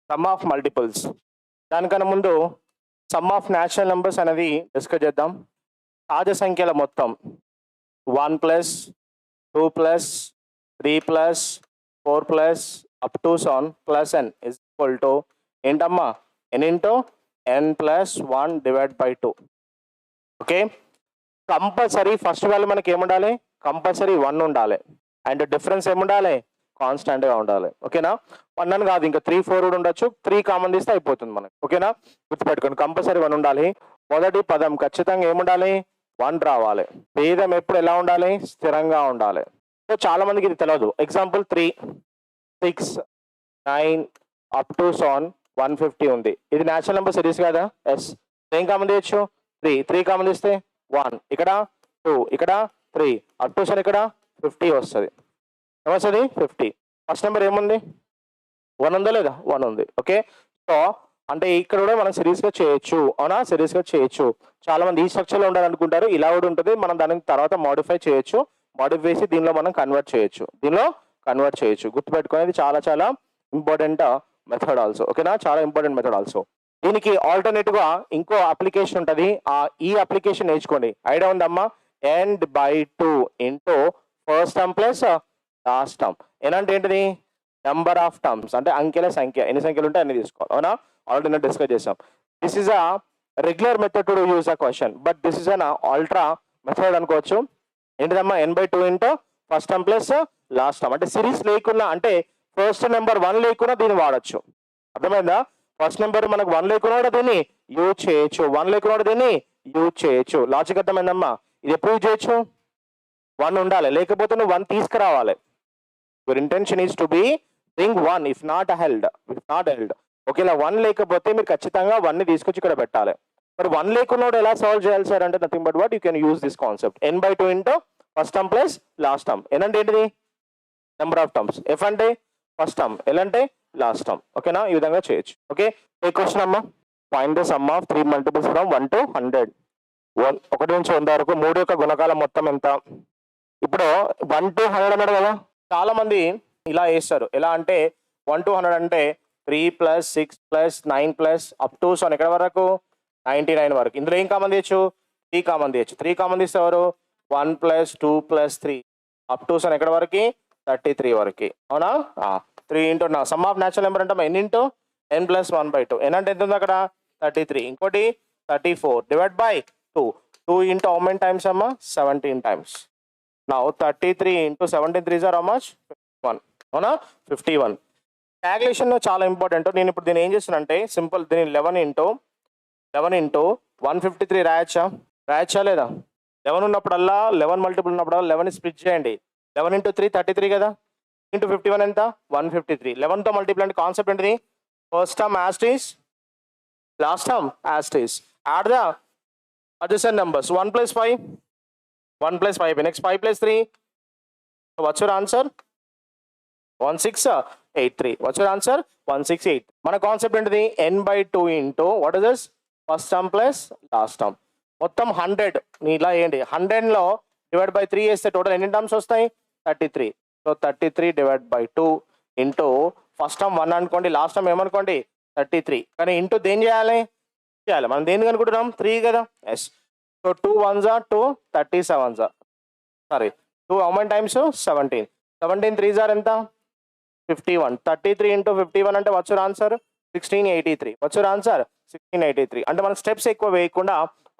Some of multiples. దానికన్నా ముందు sum of natural numbers అనేది డిస్కస్ చేద్దాం. సహజ సంఖ్యల మొత్తం 1 plus 2 plus 3 plus 4 plus up to సన్ plus n is equal to ఏంటమ్మా n into n plus 1 divide by 2. Okay, compulsory first value మనకి ఏముండాలి, కంపల్సరీ 1 ఉండాలి. అండ్ డిఫరెన్స్ ఏముండాలి, కాన్స్టాంట్గా ఉండాలి. ఓకేనా, 1 అని కాదు, ఇంకా 3 4 కూడా ఉండొచ్చు. 3 కామన్ తీస్తే అయిపోతుంది మనకి. ఓకేనా, గుర్తుపెట్టుకోండి, కంపల్సరీ 1 ఉండాలి. మొదటి పదం ఖచ్చితంగా ఏముండాలి, 1 రావాలి. భేదం ఎప్పుడు ఎలా ఉండాలి, స్థిరంగా ఉండాలి. సో చాలా మందికి ఇది తెలియదు. ఎగ్జాంపుల్ 3 6 9 అప్ టు సన్ 150 ఉంది. ఇది న్యాచురల్ నెంబర్ సిరీస్ కదా. ఎస్, ఏం కామన్ తీయచ్చు, 3 కామన్ తీస్తే 1, ఇక్కడ 2, ఇక్కడ 3, అప్ టు సన్ ఇక్కడ 50 వస్తుంది. ఏమొస్తుంది 50. ఫస్ట్ నెంబర్ ఏముంది, 1 ఉందా లేదా, 1 ఉంది. ఓకే, సో అంటే ఇక్కడ కూడా మనం సిరీస్గా చేయొచ్చు. అవునా, సిరీస్గా చేయొచ్చు. చాలా మంది ఈ స్ట్రక్చర్లో ఉండాలనుకుంటారు, ఇలా కూడా ఉంటుంది. మనం దానికి తర్వాత మోడిఫై చేయొచ్చు. మోడిఫై చేసి దీనిలో మనం కన్వర్ట్ చేయొచ్చు. గుర్తుపెట్టుకునేది చాలా చాలా ఇంపార్టెంట్ మెథడ్ ఆల్సో. ఓకేనా, చాలా ఇంపార్టెంట్ మెథడ్ ఆల్సో. దీనికి ఆల్టర్నేటివ్ గా ఇంకో అప్లికేషన్ ఉంటుంది. ఈ అప్లికేషన్ నేర్చుకోండి. ఐడియా ఉందమ్మా, n by 2 into first term plus last term. ఏనంటే ఏంటిది, నెంబర్ ఆఫ్ టర్మ్స్ అంటే అంకెల సంఖ్య, ఎన్ని సంఖ్యలు ఉంటే అన్ని తీసుకోవాలి. అవునా, ఆల్రెడీ నేను డిస్కస్ చేసాం. This is a regular method to use a question, but this is an ultra method అనుకోవచ్చు. ఏంటిదమ్మా, n by 2 into first term plus last term. అంటే సిరీస్ లేకున్నా, అంటే ఫస్ట్ నెంబర్ 1 లేకున్నా దీన్ని వాడచ్చు. అర్థమైందా, ఫస్ట్ నెంబర్ మనకు 1 లేకున్నా కూడా దీన్ని యూజ్ చేయొచ్చు, 1 లేకున్నా కూడా దీన్ని యూజ్ చేయొచ్చు. లాజిక్ అర్థమైందమ్మా. ఇది ఎప్పుడు యూజ్ చేయొచ్చు, 1 ఉండాలి, లేకపోతే నువ్వు 1 తీసుకురావాలి. Your intention is to be thing 1 if not held. ఓకేలా 1 లేకపోతే మీరు ఖచ్చితంగా 1 ని తీసుకొచ్చి ఇక్కడ పెట్టాలి. మరి 1 లేకున్నా ఎలా సాల్వ్ చేయాలి సార్ అంటే nothing but what you can use this concept. n by 2 into first term plus last term. n అంటే ఏంటిది, నెంబర్ ఆఫ్ టర్మ్స్. f అంటే ఫస్ట్ టర్మ్, l అంటే లాస్ట్ టర్మ్. ఓకేనా, ఈ విధంగా చేయొచ్చు. ఓకే, ఏ క్వశ్చన్ అమ్మా, find the sum of 3 multiples from 1 to 100. 1 నుంచి 100 వరకు 3 యొక్క గుణకాలం మొత్తం ఎంత. ఇప్పుడు 1 to 100 అన్నాడు కదా, చాలా మంది ఇలా వేస్తారు. ఎలా అంటే 1 to 100 అంటే 3 plus 6 plus 9 plus up to సన్ ఎక్కడ వరకు 99 వరకు. ఇందులో ఏం కామన్ తీయచ్చు, 3 కామన్ తీయచ్చు. 3 కామన్ తీస్తే ఎవరు, 1 ప్లస్ 2 ప్లస్ 3 అప్ టు సన్ ఎక్కడ వరకు 33 వరకు. అవునా, 3 ఇంటూ నా సమ్ ఆఫ్ న్యాచురల్ నెంబర్ అంటే n into n plus 1 by 2. n అంటే ఎంత ఉంది అక్కడ 33, ఇంకోటి 34 divide by 2. 2 into how many times అమ్మా, 17 టైమ్స్. నా 33 ఇంటూ 17 3 ఆర్ హౌ మచ్, 51. అవునా, 51. క్యాలిక్యులేషన్ చాలా ఇంపార్టెంట్. నేను ఇప్పుడు దీన్ని ఏం చేస్తానంటే సింపుల్, దీన్ని 11 ఇంటూ 153 రాయచ్చా లేదా. 11 ఉన్నప్పుడల్లా 11 మల్టిపుల్ ఉన్నప్పుడల్లా 11 స్ప్లిట్ చేయండి. 11 ఇంటూ 3 33 కదా, ఇంటూ 51 ఎంత 153. 11తో మల్టిపుల్ అంటే కాన్సెప్ట్ ఏంటిది, first term as it is, last term as it is, add the adjacent numbers. 1 plus 5, 1 plus 5, next 5 plus 3. So what's your answer, 1683. What's your answer, 168. మన కాన్సెప్ట్ ఏంటిది, n by 2 into what is this, first term plus last term. మొత్తం 100 నీ ఇలా ఏంటి, 100లో divide by 3 వేస్తే total ఎన్ని terms వస్తాయి, 33. So 33 divide by 2 into first term 1 అనుకోండి, లాస్ట్ టర్మ్ ఏమనుకోండి 33. కానీ ఇంటూ దేని చేయాలి, మనం దేనికి అనుకుంటున్నాం, 3 కదా. Yes, so 2 1s are 2, 37s are, sorry 2 how many times, 17. 17 3s are ఎంత, 51. 33 ఇంటూ 51 అంటే what's your answer, 1683. what's your answer, 1683. అంటే మనం స్టెప్స్ ఎక్కువ వేయకుండా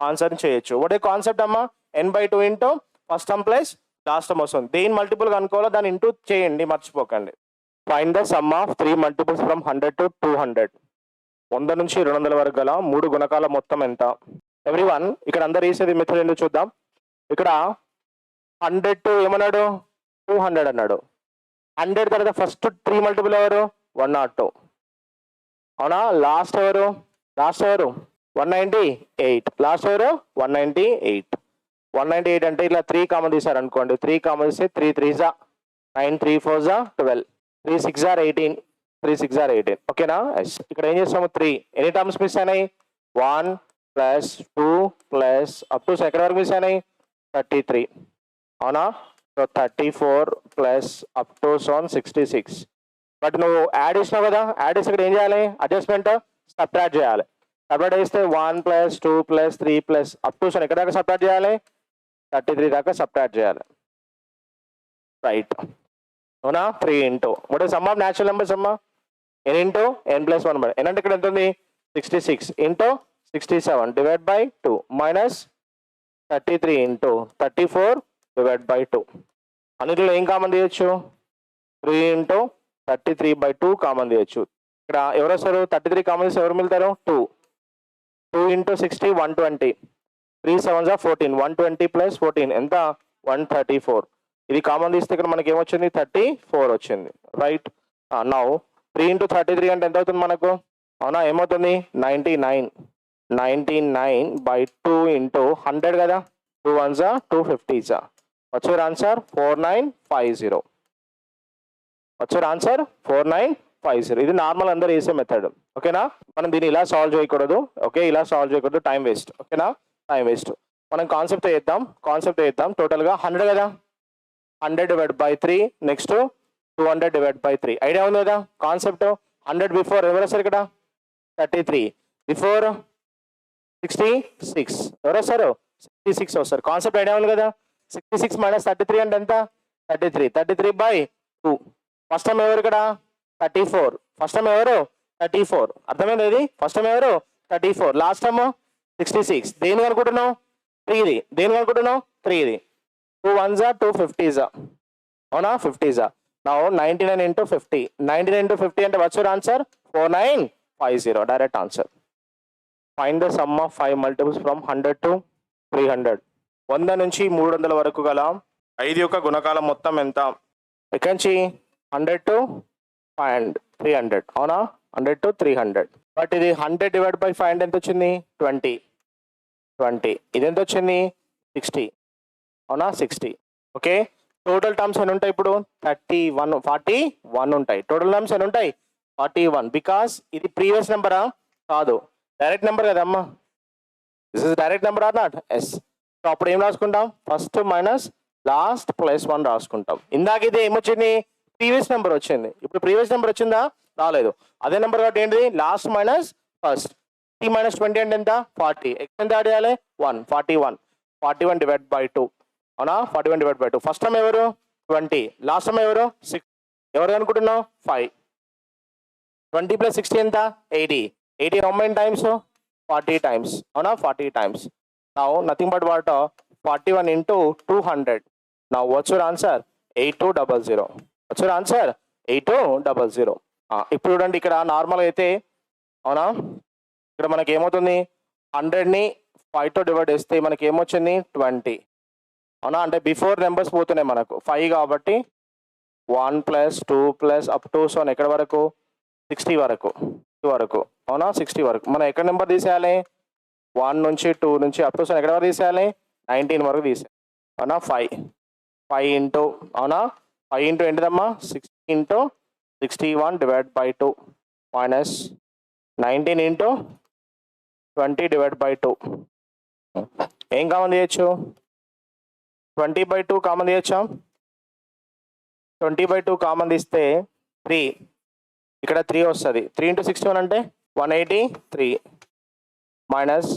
ఆన్సర్ చేయొచ్చు. ఒకటే కాన్సెప్ట్ అమ్మా, n by 2 into first term plus last term వస్తుంది. దేని మల్టిపుల్ కనుక్కోవాలో దాన్ని ఇంటూ చేయండి, మర్చిపోకండి. Find the sum of 3 multiples from 100 to 200. 100 నుంచి 200 వరకు గల 3 గుణకాల మొత్తం ఎంత. ఎవ్రీవన్ ఇక్కడ అందరు వేసేది మెథడ్ ఎందుకు చూద్దాం. ఇక్కడ 100 to ఏమన్నాడు, 200 అన్నాడు. 100 తర్వాత ఫస్ట్ 3 మల్టిపుల్ ఎవరు, 102. అవునా, లాస్ట్ ఎవరు 198. లాస్ట్ ఎవరు 198. 198 అంటే ఇలా 3 కామన్ తీసారు అనుకోండి, 3 కామన్ తీస్తే 3 3s are 9, 3 4s are 12, 3 6s are 18, 3 6s are 18. ఓకేనా. ఇక్కడ ఏం చేస్తాము, 3 ఎన్ని టర్మ్స్ మిస్ అయినాయి, 1 ప్లస్ 2 ప్లస్ అప్ టు ఎక్కడ వరకు మిస్ అయినాయి, 33. అవునా, so 34 plus up to 66. But నువ్వు యాడ్ చేసినావు కదా, యాడ్ చేసి ఇక్కడ ఏం చేయాలి, అడ్జస్ట్మెంట్ సబ్ట్రాక్ట్ చేయాలి. సబ్ట్రాక్ట్ చేస్తే 1 + 2 + 3 + అప్ టు ఎక్కడ దాకా సబ్ట్రాక్ట్ చేయాలి, 33 దాకా సబ్ట్రాక్ట్ చేయాలి. రైట్, అవునా? 3 into what is some of natural numbers అమ్మా, n ఇంటూ n + 1 n అంటే ఇక్కడ ఎంత ఉంది, 66 into 67 divide by 2 minus 33 into 34 divide by 2. అన్నిటిలో ఏం కామన్ తీయచ్చు, 3 ఇంటూ 33/2 కామన్ తీయచ్చు. ఇక్కడ ఎవరు వస్తారు, 33 కామన్ తీస్తే ఎవరు మిగులుతారు, 2. 2 ఇంటూ 60 120, 3 7s are 14, 120 + 14 ఎంత, 134. ఇది కామన్ తీస్తే ఇక్కడ మనకి ఏమొచ్చింది, 34 వచ్చింది. రైట్, నౌ 3 ఇంటూ 33 అంటే ఎంత అవుతుంది మనకు, అవునా? ఏమవుతుంది, 99. 99/2 ఇంటూ 100 కదా, 2 1s are 250s. వచ్చే ఆన్సర్ 4950. వచ్చే ఆన్సర్ 4950. ఇది నార్మల్ అందరు వేసే మెథడ్. ఓకేనా? మనం దీన్ని ఇలా సాల్వ్ చేయకూడదు. ఓకే, ఇలా సాల్వ్ చేయకూడదు, టైం వేస్ట్. ఓకేనా, టైం వేస్ట్. మనం కాన్సెప్ట్ వేద్దాం. టోటల్గా 100 కదా, 100 divide by 3, next 200 divide by 3. Idea ఉంది కదా కాన్సెప్ట్. 100 బిఫోర్ ఎవరు వస్తారు ఇక్కడ, 33. బిఫోర్ 66 ఎవరు వస్తారు, 66 వస్తారు. కాన్సెప్ట్ ఐడియా ఉంది కదా. 66 - 33 అంటే ఎంత, 33. 33/2. ఫస్ట్ టైం ఎవరు ఇక్కడ, 34. ఫస్ట్ టైం ఎవరు, 34. అర్థమైంది ఇది, ఫస్ట్ టైం ఎవరు, 34. Last time 66. దేని అనుకుంటున్నావు, 3ది. దేని అనుకుంటున్నావు, 3ది. 2 1s are 250s. అవునా, 50s. Now 99 into 50. 99 ఇంటూ 50 అంటే వచ్చే answer 4950. Direct answer. Find the sum of 5 multiples from 100 to 300. 100 నుంచి 300 వరకు గల 5 యొక్క గుణకాలం మొత్తం ఎంత. ఇక్కడ నుంచి 100 to 300. అవునా, 100 to 300. బట్ ఇది 100 డివైడ్ బై 5 ఎంత వచ్చింది, 20. ఇది ఎంత వచ్చింది, 60. అవునా, 60. ఓకే, టోటల్ టర్మ్స్ ఎన్ని ఉంటాయి ఇప్పుడు, 41 ఉంటాయి. టోటల్ టర్మ్స్ ఎన్ని ఉంటాయి, 41. బికాస్ ఇది ప్రీవియస్ నెంబరా, కాదు, డైరెక్ట్ నెంబర్ కదమ్మా. This is direct number or not, yes. So అప్పుడు ఏం రాసుకుంటాం, ఫస్ట్ మైనస్ లాస్ట్ +1 రాసుకుంటాం. ఇందాక ఇది ఏమొచ్చింది, ప్రీవియస్ నెంబర్ వచ్చింది. ఇప్పుడు ప్రీవియస్ నెంబర్ వచ్చిందా, రాలేదు. అదే నెంబర్ కాబట్టి ఏంటిది, లాస్ట్ మైనస్ ఫస్ట్. 30 - 20 అంటే ఎంత, 40. ఎక్స్ ఎంత యాడ్ చేయాలి, 1. 41 డివైడ్ బై 2. అవునా, 41 డివైడ్ బై 2. ఫస్ట్ టైం ఎవరు, 20. లాస్ట్ టైం ఎవరు, 6. ఎవరు అనుకుంటున్నావు, 5. 20 + 60 ఎంత, 80. 80 how many times, 40 times. అవునా, 40 times. Now nothing but what, 41 into 200. Now what's your answer, 8200. what's your answer, 8200. ఇప్పుడు చూడండి, ఇక్కడ నార్మల్ అయితే, అవునా, ఇక్కడ మనకి ఏమవుతుంది, 100ని 5తో డివైడ్ చేస్తే మనకి ఏమొచ్చింది, 20. అవునా, అంటే బిఫోర్ నెంబర్స్ పోతున్నాయి మనకు, 5 కాబట్టి 1 + 2 + అప్ టు సో ఎక్కడ వరకు, 60 వరకు. అవునా, 60 వరకు. మనం ఎక్కడ నెంబర్ తీసేయాలి, 1 నుంచి 2 నుంచి అప్ టు సో ఎక్కడ వరకు తీసేయాలి, 19 వరకు తీసేయాలి. అవునా, 5 ఇంటూ, అవునా, 5 ఇంటూ ఏంటిదమ్మా, 60 into 61 divide by 2 minus 19 into 20 divide by 2. ఏం కామన్ తీయచ్చు, 20/2 కామన్ తీయచ్చా. 20/2 కామన్ తీస్తే 3, ఇక్కడ 3 వస్తుంది. 3 ఇంటూ 61 అంటే 183 minus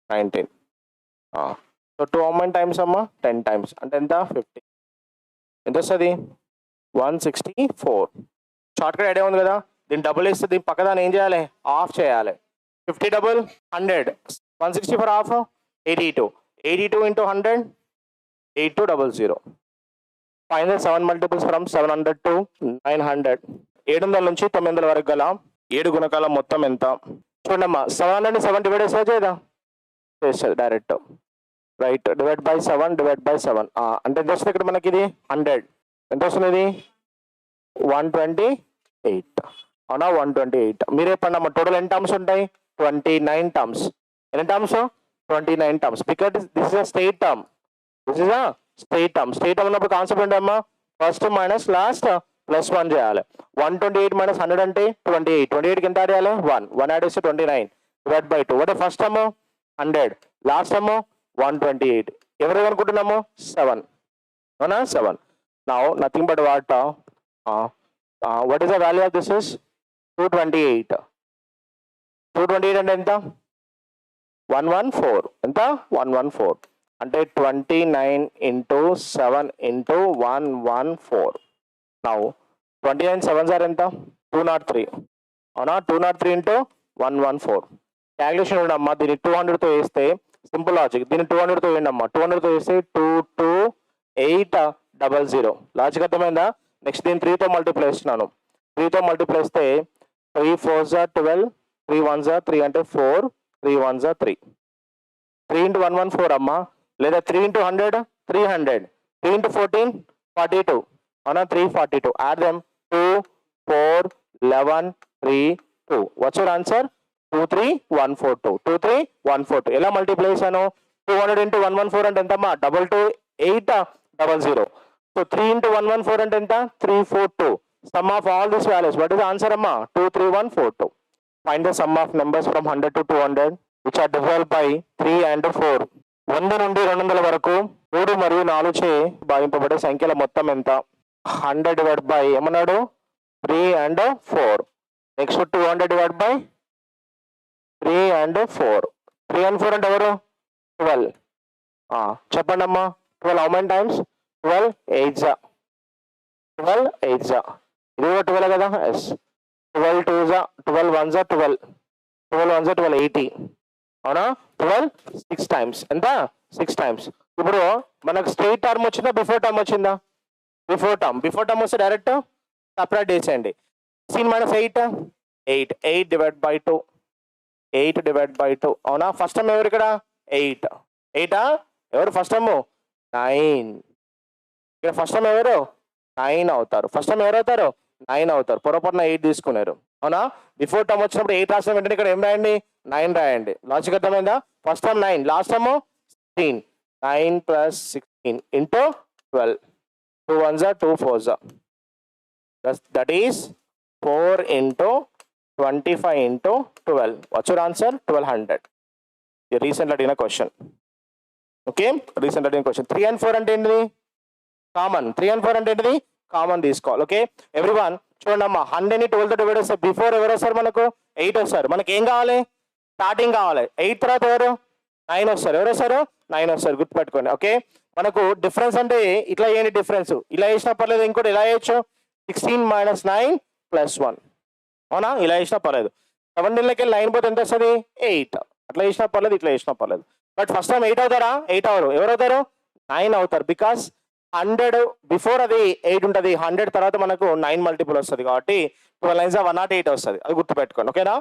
19. So 2 how many times అమ్మా, 10 times. అంటే ఎంత, 50. ఎంత వస్తుంది, 164. షార్ట్ కట్ ఐడియా ఉంది కదా. దీన్ని డబుల్ వేస్తే దీని పక్క దాన్ని ఏం చేయాలి, ఆఫ్ చేయాలి. 50 double 100, 164 of 82. 82 into 100, 8200. Find the 7 multiples from 700 to 900. 700 నుంచి 900 వరకు గల 7 గుణకాలం మొత్తం ఎంత. చూడమ్మా, 700ని 7 డివైడ్ చేసేదా, చేస్తుంది direct. Right, divide by 7 divide by 7. అంటే ఎంత వస్తుంది ఇక్కడ మనకి, ఇది 100. ఎంత వస్తుంది ఇది, 128. అవునా, 128. మీరే పండమ్మా, టోటల్ ఎన్ని టర్మ్స్ ఉంటాయి, 29 టర్మ్స్. ఎన్ని terms, 29 terms. Because this is a straight term. Straight term ఉన్నప్పుడు కాన్సెప్ట్ ఏంటమ్మా, ఫస్ట్ మైనస్ లాస్ట్ +1 చేయాలి. 128 - 100 అంటే 28. 28కి ఎంత యాడ్ చేయాలి, 1 యాడ్ చేస్తే 29 డివైడ్ బై 2. అంటే ఫస్ట్ టర్మ్ 100, లాస్ట్ టర్మ్ 128. ఎవరు అనుకుంటున్నాము, 7. అవునా, 7. Now nothing but what, What is the value of this is 228. 228 అంటే ఎంత 114 ఎంత 114 అంటే 29 into 7 into 114. Now 29 7s are ఎంత 203 అవునా 203 into 114. క్యాలిక్యులేషన్ ఉండమ్మా దీన్ని 200తో వేస్తే సింపుల్ లాజిక్ దీన్ని 200తో వేయండి అమ్మా 200తో వేస్తే 22800 లాజిక్ అర్థమైందా. నెక్స్ట్ దీన్ని 3తో మల్టిప్లై చేస్తున్నాను 3తో మల్టిప్లై చేస్తే 3 4s are 12 3 1s are 3 అంటే 4 3 1s are 3 3 into 114 అమ్మా లేదా 3 into 100 300 3 into 14 42 అవునా 342 add them 2 4 11 3 2 what's your answer 23142 23142 ఎలా మల్టిప్లై చేశాను 200 into 114 అంటే ఎంతమ్మా 22800. సో 3 into 114 అంటే ఎంత 342. Sum of all these values, what is the answer amma 23142. Find the sum of numbers from 100 to 200 which are divisible by 3 and 4. 100 నుండి 200 వరకు 3 మరియు 4 చే భాగింపబడే సంఖ్యల మొత్తం ఎంత 100 divided by ఏమన్నాడు 3 and 4. Next 200 divided by 3 and 4. 3 and 4 అంటే ఎవరు 12. చెప్పండి అమ్మా 12 how many times 12 8s 12 8s ఇది కూడా 12 కదా ఎస్ 12 2s 12 1s 12 12 1s 12 80 అవునా 12 6 times ఎంత 6 times. ఇప్పుడు మనకు స్ట్రెయిట్ టర్మ్ వచ్చిందా బిఫోర్ టర్మ్ వచ్చిందా బిఫోర్ టర్మ్ వస్తే డైరెక్ట్ సపరేట్ చేసేయండి 16 minus 8 8 divided by 2 8 divided by 2 అవునా ఫస్ట్ టర్మ్ ఎవరు ఇక్కడ 8 ఎవరు ఫస్ట్ టర్మ్ 9 ఇక్కడ ఫస్ట్ టర్మ్ ఎవరు 9 అవుతారు ఫస్ట్ టర్మ్ ఎవరు అవుతారు 9 అవుతారు పొరపాటున 8 తీసుకున్నారు అవునా బిఫోర్ టర్మ్ వచ్చినప్పుడు 8 రాసిన వెంటనే ఇక్కడ ఏం రాయండి 9 రాయండి లాజిక్ అర్థమైందా first term 9 last term 16 9 plus 16 into 12 2 1s 2 4s that is 4 into 25 into 12. What's your answer 1200. The recent అడిగిన క్వశ్చన్ ఓకే రీసెంట్ అడిగిన క్వశ్చన్ 3 and 4 అంటే ఏంటిది కామన్ 3 and 4 అంటే ఏంటిది కామన్ తీసుకోవాలి ఓకే ఎవ్రీవన్ చూడండి అమ్మా 100ని 12తో డివైడ్ చేస్తే బిఫోర్ ఎవరు వస్తారు మనకు 8 వస్తారు మనకి ఏం కావాలి స్టార్టింగ్ కావాలి 8 తర్వాత ఎవరు 9 వస్తారు ఎవరు వస్తారు 9 వస్తారు గుర్తుపెట్టుకోండి ఓకే మనకు డిఫరెన్స్ అంటే ఇట్లా ఏంటి డిఫరెన్స్ ఇలా వేసినా పర్లేదు ఇంకోటి ఇలా వేయచ్చు 16 minus 9 plus 1 అవునా ఇలా వేసినా పర్లేదు 17లోకి వెళ్ళి 9 పోతే ఎంత వస్తుంది 8 అట్లా వేసినా పర్లేదు ఇట్లా వేసినా పర్లేదు బట్ ఫస్ట్ టైం 8 అవుతారా 8 అవరు ఎవరు అవుతారు 9 అవుతారు బికాస్ 100 బిఫోర్ అది 8 ఉంటుంది 100 తర్వాత మనకు 9 మల్టిపుల్ వస్తుంది కాబట్టి 12 9s 108 వస్తుంది అది గుర్తుపెట్టుకోండి ఓకేనా